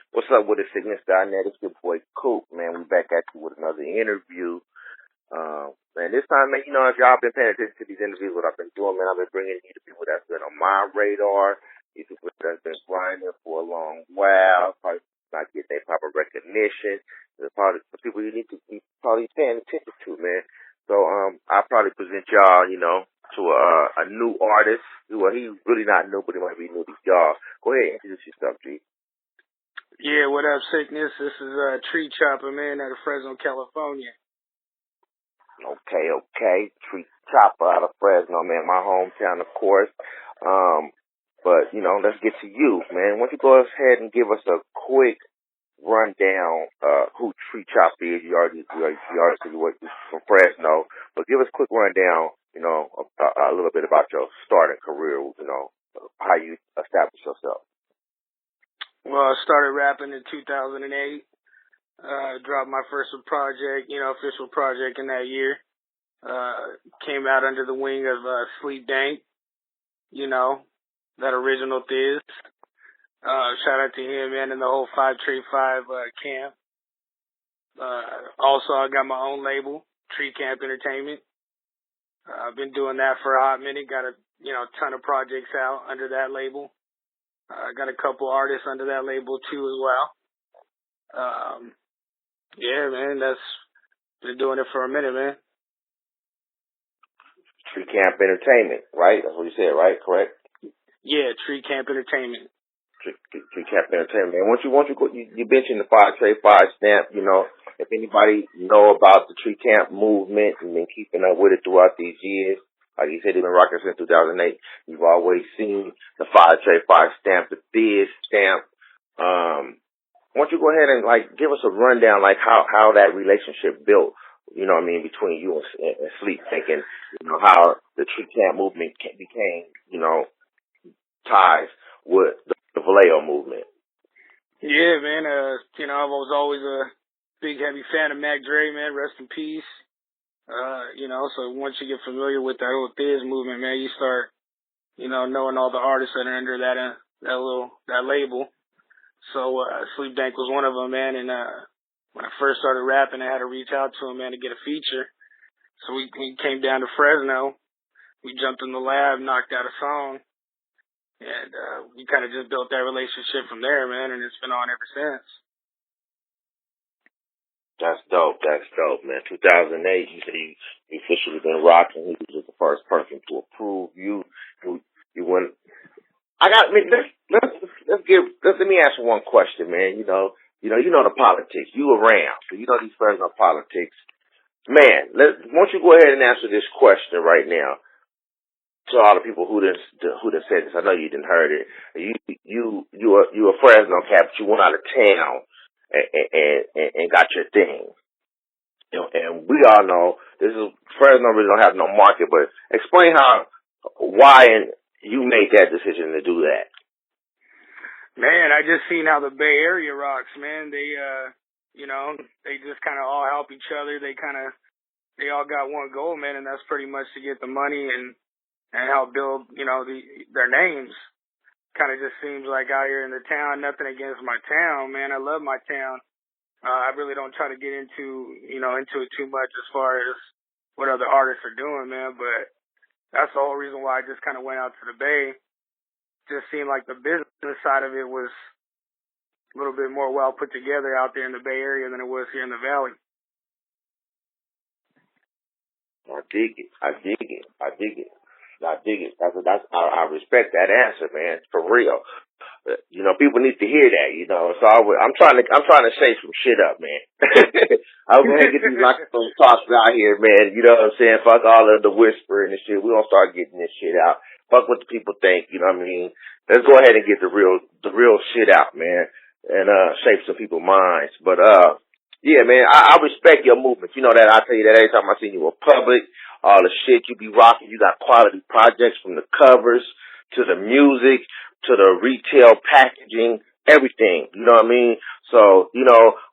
What's up with the Sickness.net? It's your boy Coop, man. We back at you with another interview. Man, this time, man, if y'all been paying attention to these interviews, what I've been doing, man, I've been bringing you the people that's been on my radar, these people that's been grinding for a long while, probably not getting their proper recognition. There's probably the people you need to be probably paying attention to, man. So, I'll probably present y'all, to a new artist. Well, he's really not new, but he might be new to y'all. Go ahead, introduce yourself, G. Yeah, what up, Sickness? This is TreeChoppa, man, out of Fresno, California. Okay. TreeChoppa out of Fresno, man, my hometown, of course. But, let's get to you, man. Why don't you go ahead and give us a quick rundown who TreeChoppa is. You already said you work from Fresno, but give us a quick rundown, a little bit about your starting career, how you established yourself. Well, I started rapping in 2008. Dropped my first project, official project in that year. Came out under the wing of Dank, that original Thizz. Shout out to him, man, and the whole 5 camp. Also, I got my own label, TreeCamp Entertainment. I've been doing that for a hot minute. Got a ton of projects out under that label. I got a couple artists under that label too as well. Yeah, man, that's been doing it for a minute, man. TreeCamp Entertainment, right? That's what you said, right? Correct? Yeah, TreeCamp Entertainment. TreeCamp Entertainment. And once you mentioned the 5 stamp, if anybody know about the TreeCamp movement and been keeping up with it throughout these years, like you said, they've been rocking since 2008. You've always seen the 5 stamp, the Thizz stamp. Why don't you go ahead and give us a rundown, how that relationship built, between you and Sleep, thinking, how the TreeCamp movement became, ties with the Vallejo movement. Yeah, man. I was always a big, heavy fan of Mac Dre, man. Rest in peace. So once you get familiar with that whole Thizz movement, man, you start, knowing all the artists that are under that label. So, Sleep Dank was one of them, man. And, when I first started rapping, I had to reach out to him, man, to get a feature. So we came down to Fresno. We jumped in the lab, knocked out a song. And, we kind of just built that relationship from there, man. And it's been on ever since. That's dope, man. 2008, you said you officially been rocking. He was just the first person to approve you. You went. Let me ask you one question, man. You know the politics. You around, so you know these Fresno politics, man. Why don't you go ahead and answer this question right now to all the people who done said this? I know you didn't heard it. You a Fresno cat, but you went out of town and got your thing. And we all know this is Fresno really don't have no market, but explain why you made that decision to do that. Man, I just seen how the Bay Area rocks, man. They, they just kind of all help each other. They all got one goal, man, and that's pretty much to get the money and help build, their names. Kind of just seems like out here in the town, nothing against my town, man. I love my town. I really don't try to get into it too much as far as what other artists are doing, man, but that's the whole reason why I just kind of went out to the Bay. Just seemed like the business side of it was a little bit more well put together out there in the Bay Area than it was here in the Valley. I dig it. I respect that answer, man. For real. People need to hear that. So I'm trying to say some shit up, man. I'm gonna get these microphone talks out here, man. You know what I'm saying? Fuck all of the whispering and shit. We're gonna start getting this shit out. Fuck what the people think. You know what I mean? Let's go ahead and get the real shit out, man, and shape some people's minds. But yeah, man, I respect your movement. You know that. I tell you that every time I see you in public. All the shit you be rocking. You got quality projects from the covers to the music to the retail packaging, everything. You know what I mean? So,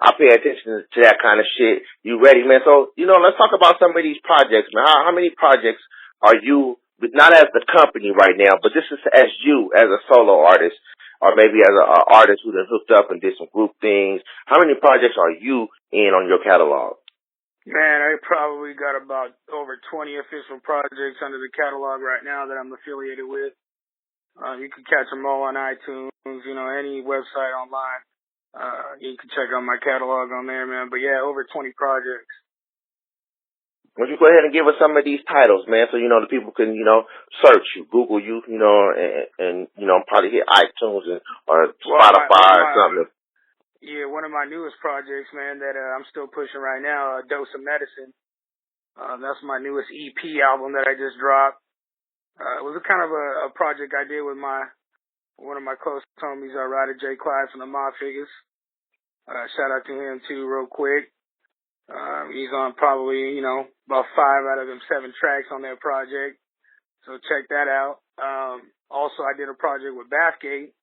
I pay attention to that kind of shit. You ready, man? So, let's talk about some of these projects, man. How many projects are you, not as the company right now, but this is as you, as a solo artist, or maybe as a artist who done hooked up and did some group things? How many projects are you in on your catalog? Man, I probably got about over 20 official projects under the catalog right now that I'm affiliated with. You can catch them all on iTunes, any website online. You can check out my catalog on there, man. But yeah, over 20 projects. Why don't you go ahead and give us some of these titles, man, so, the people can, search you, Google you, and probably hit iTunes or Spotify or something. Yeah, one of my newest projects, man, that I'm still pushing right now, Dose of Medicine. That's my newest EP album that I just dropped. It was a kind of a project I did with one of my close homies, Ryder J. Clyde from the Mob Figures. Shout out to him too, real quick. He's on probably, about 5 out of them 7 tracks on that project. So check that out. Also, I did a project with Bathgate.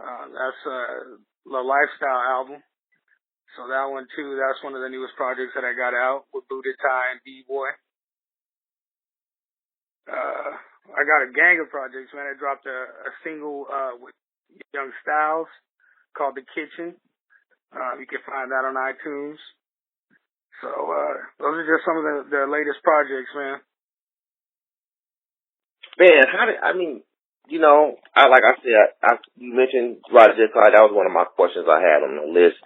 That's the Lifestyle album. So that one too, that's one of the newest projects that I got out with Buddha Ty and D-Boy. I got a gang of projects, man. I dropped a single with Young Styles called The Kitchen. You can find that on iTunes. So those are just some of the latest projects, man. Man, like I said, you mentioned Roger J. Clyde. That was one of my questions I had on the list.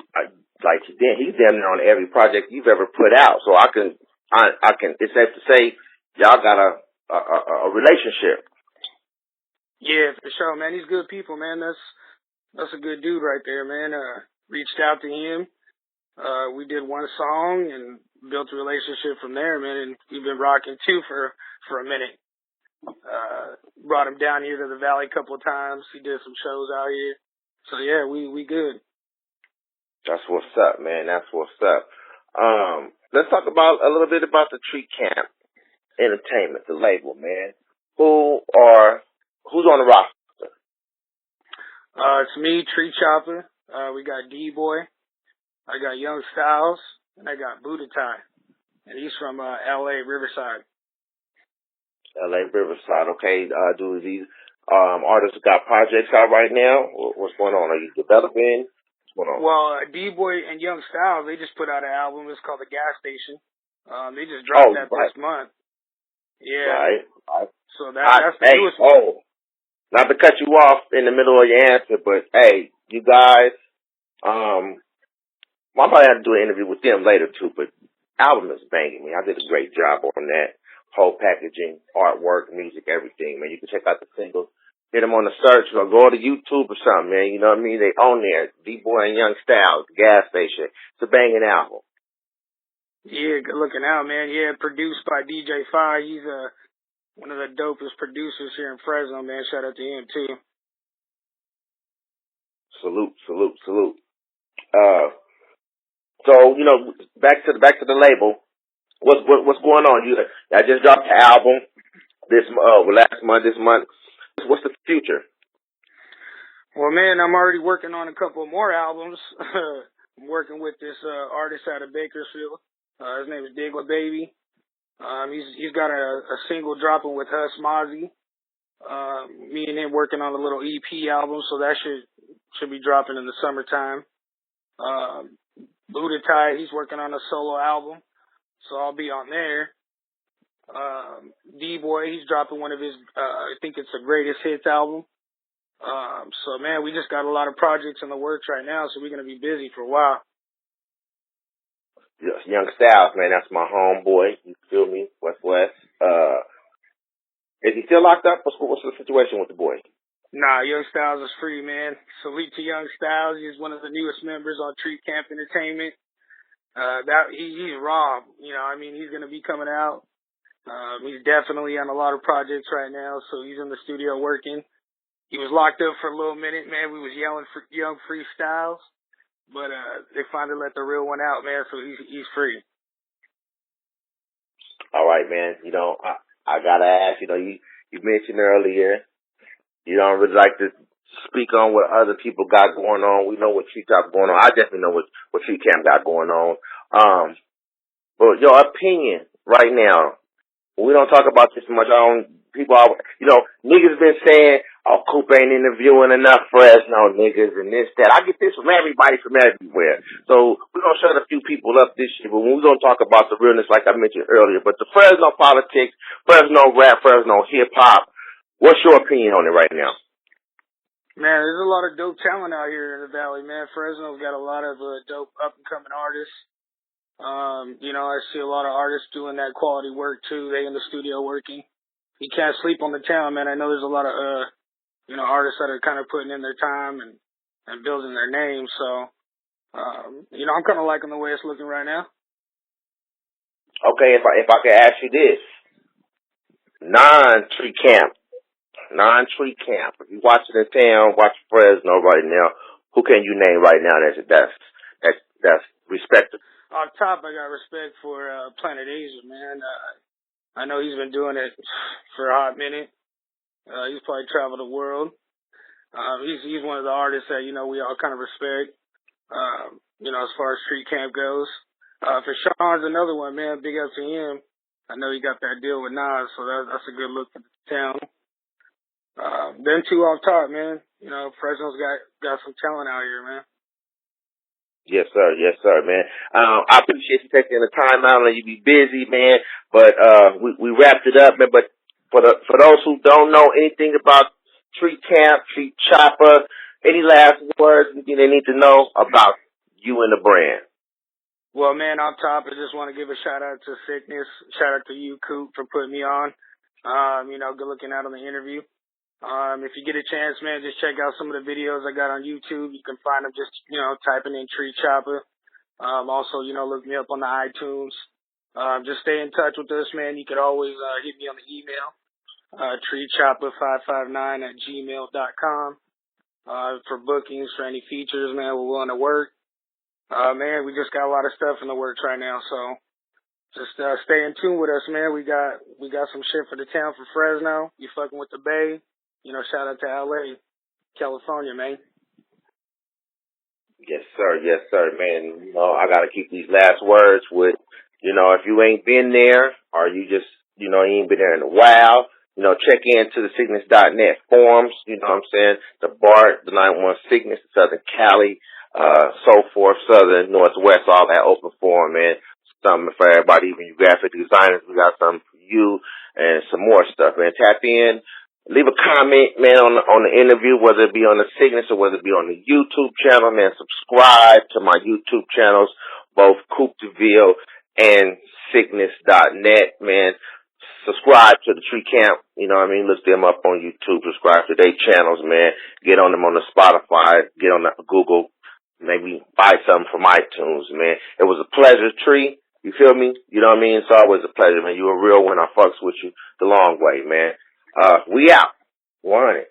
He's damn near on every project you've ever put out. So I can, it's safe to say y'all got a relationship. Yeah, for sure, man. He's good people, man. That's a good dude right there, man. Reached out to him. We did one song and built a relationship from there, man. And we've been rocking too for a minute. Brought him down here to the Valley a couple of times. He did some shows out here. So yeah, we good. That's what's up, man. That's what's up. Let's talk about a little bit about the TreeChoppa Entertainment, the label, man. Who's on the roster? It's me, TreeChoppa. We got D-Boy. I got Young Styles, and I got Buddha Ty. And he's from L.A., Riverside. L.A. Riverside, okay. Do these artists got projects out right now? What's going on? Are you developing? What's going on? Well, D-Boy and Young Styles, they just put out an album. It's called The Gas Station. They just dropped that this month. Yeah. Right. So that's the newest one. Oh, not to cut you off in the middle of your answer, but hey, you guys, I probably have to do an interview with them later too, but album is banging, man. I did a great job on that. Whole packaging, artwork, music, everything, man. You can check out the singles. Hit them on the search or go to YouTube or something, man. You know what I mean? They own there. D-Boy and Young Styles, The Gas Station. It's a banging album. Yeah, good looking out, man. Yeah, produced by DJ Fi. He's one of the dopest producers here in Fresno, man. Shout out to him too. Salute. So, back to the label. What's going on? I just dropped the album last month. This month, what's the future? Well, man, I'm already working on a couple more albums. I'm working with this artist out of Bakersfield. His name is Digla Baby. He's got a single dropping with Huss Mozzie. Me and him working on a little EP album, so that should be dropping in the summertime. Buddha Ty, he's working on a solo album, so I'll be on there. D-Boy, he's dropping one of his, I think it's a greatest hits album. So man, we just got a lot of projects in the works right now, so we're going to be busy for a while. Young Styles, man, that's my homeboy. You feel me? West. Is he still locked up? What's the situation with the boy? Nah, Young Styles is free, man. Salute to Young Styles. He's one of the newest members on TreeChoppa Entertainment. He's raw. He's going to be coming out. He's definitely on a lot of projects right now, so he's in the studio working. He was locked up for a little minute, man. We was yelling for Young Freestyles, but they finally let the real one out, man, so he's free. All right, man. I got to ask, you mentioned earlier, you don't really like to speak on what other people got going on. We know what TreeChoppa going on. I definitely know what TreeChoppa got going on. But your opinion right now, we don't talk about this much. Niggas been saying, oh, Coop ain't interviewing enough Fresno niggas and this, that. I get this from everybody from everywhere. So we're going to shut a few people up this year, but we're going to talk about the realness like I mentioned earlier. But the Fresno politics, Fresno rap, Fresno hip-hop, what's your opinion on it right now? Man, there's a lot of dope talent out here in the Valley, man. Fresno's got a lot of dope up-and-coming artists. I see a lot of artists doing that quality work, too. They in the studio working. You can't sleep on the town, man. I know there's a lot of, artists that are kind of putting in their time and building their name. So, I'm kind of liking the way it's looking right now. Okay, if I could ask you this, non-tree camp, if you're watching the town, watching Fresno right now, who can you name right now that's respected? On top, I got respect for Planet Asia, man. I know he's been doing it for a hot minute. He's probably traveled the world. He's one of the artists that, we all kind of respect, as far as street camp goes. For Sean's another one, man. Big up to him. I know he got that deal with Nas, so that's a good look for the town. Then two off top, man. Fresno's got some talent out here, man. Yes, sir, man. I appreciate you taking the time out and you be busy, man. But we wrapped it up, man. But for those who don't know anything about TreeChoppa, any last words they need to know about you and the brand? Well, man, on top, I just want to give a shout out to Sickness. Shout out to you, Coop, for putting me on. Good looking out on the interview. If you get a chance, man, just check out some of the videos I got on YouTube. You can find them just, typing in TreeChoppa. Also, look me up on the iTunes. Just stay in touch with us, man. You could always hit me on the email, TreeChoppa559@gmail.com. For bookings, for any features, man, we're willing to work. Man, we just got a lot of stuff in the works right now, so just stay in tune with us, man. We got some shit for the town for Fresno. You fucking with the Bay. Shout out to LA, California, man. Yes, sir, man. I gotta keep these last words with, if you ain't been there or you just, you ain't been there in a while, check into the sickness.net forums, you know what I'm saying? The BART, the 911 Sickness, the Southern Cali, so forth, Southern, Northwest, all that open forum, man. Something for everybody, even you graphic designers, we got something for you and some more stuff, man. Tap in. Leave a comment, man, on the interview, whether it be on the Sickness or whether it be on the YouTube channel, man. Subscribe to my YouTube channels, both Coop DeVille and Sickness.net, man. Subscribe to the Tree Camp, look them up on YouTube, subscribe to their channels, man. Get on them on the Spotify, get on the Google, maybe buy something from iTunes, man. It was a pleasure, Tree. You feel me? You know what I mean? It's always a pleasure, man. You a real one. I fucks with you the long way, man. We out. 100.